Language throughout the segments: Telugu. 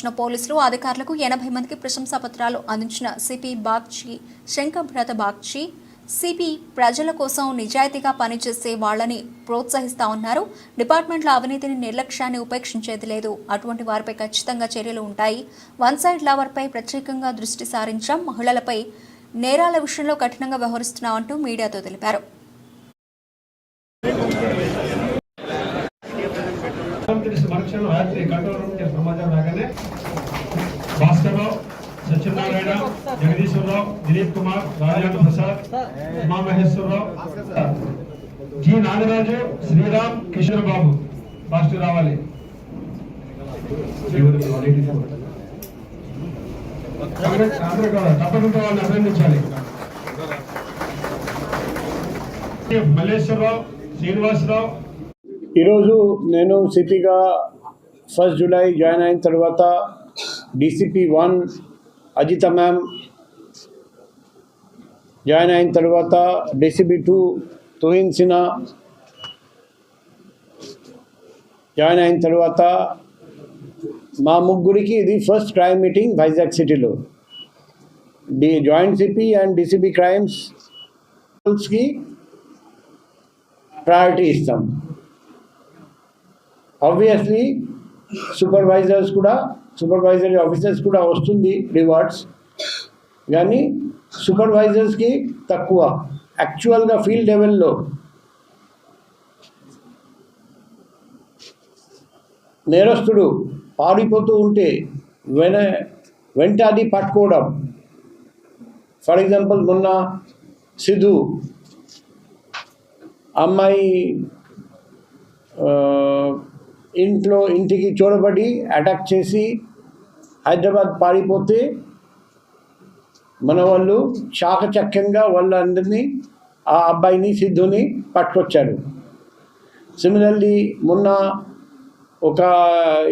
వచ్చిన పోలీసులు అధికారులకు 80 మందికి ప్రశంసా పత్రాలు అందించిన సిపి బాగ్చి శంకర్భరత బాగ్చి సిపి ప్రజల కోసం నిజాయితీగా పనిచేసే వాళ్లని ప్రోత్సహిస్తామన్నారు. డిపార్ట్మెంట్లో అవినీతిని నిర్లక్ష్యాన్ని ఉపేక్షించేది లేదు. అటువంటి వారిపై ఖచ్చితంగా చర్యలు ఉంటాయి. వన్ సైడ్ లవర్పై ప్రత్యేకంగా దృష్టి సారించాం. మహిళలపై నేరాల విషయంలో కఠినంగా వ్యవహరిస్తున్నామంటూ మీడియాతో తెలిపారు. सत्यनारायण जगदीश्वरराव दिलीप कुमार राजेंद्र प्रसाद उमा महेश्वरराव जी नागराजु श्रीराम किशोर बाबू फास्ट रावाली తప్పకుండా వాళ్ళని అభినందించాలి. మల్లేశ్వరరావు శ్రీనివాసరావు ఈరోజు నేను సిపిగా 1 జూలై జాయిన్ అయిన తర్వాత డీసీపీ 1 అజిత మ్యామ్ జాయిన్ అయిన తర్వాత డీసీపీ 2 తుహిన్ సిన్హా జాయిన్ అయిన తర్వాత మా ముగ్గురికి ఇది ఫస్ట్ క్రైమ్ మీటింగ్ వైజాగ్ సిటీలో. జాయింట్ సిపి అండ్ డీసీపీ క్రైమ్స్కి ప్రయారిటీ ఇస్తాం. ఆబ్వియస్లీ సూపర్వైజరీ ఆఫీసర్స్ కూడా వస్తుంది రివార్డ్స్, కానీ సూపర్వైజర్స్కి తక్కువ. యాక్చువల్గా ఫీల్డ్ లెవెల్లో నేరస్తుడు పారిపోతూ ఉంటే వెంటాడి పట్టుకోవడం. ఫర్ ఎగ్జాంపుల్ మొన్న సిద్ధు అమ్మాయి ఇంటికి చూడబడి అటాక్ చేసి హైదరాబాద్ పారిపోతే మన వాళ్ళు చాకచక్యంగా వాళ్ళందరినీ ఆ అబ్బాయిని సిద్ధుని పట్టుకొచ్చారు. సిమిలర్లీ మొన్న ఒక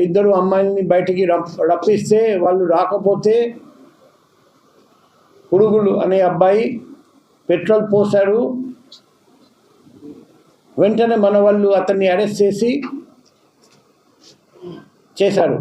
2 అమ్మాయిని బయటికి రప్పిస్తే వాళ్ళు రాకపోతే పురుగులు అనే అబ్బాయి పెట్రోల్ పోశారు. వెంటనే మన వాళ్ళు అతన్ని అరెస్ట్ చేశారు.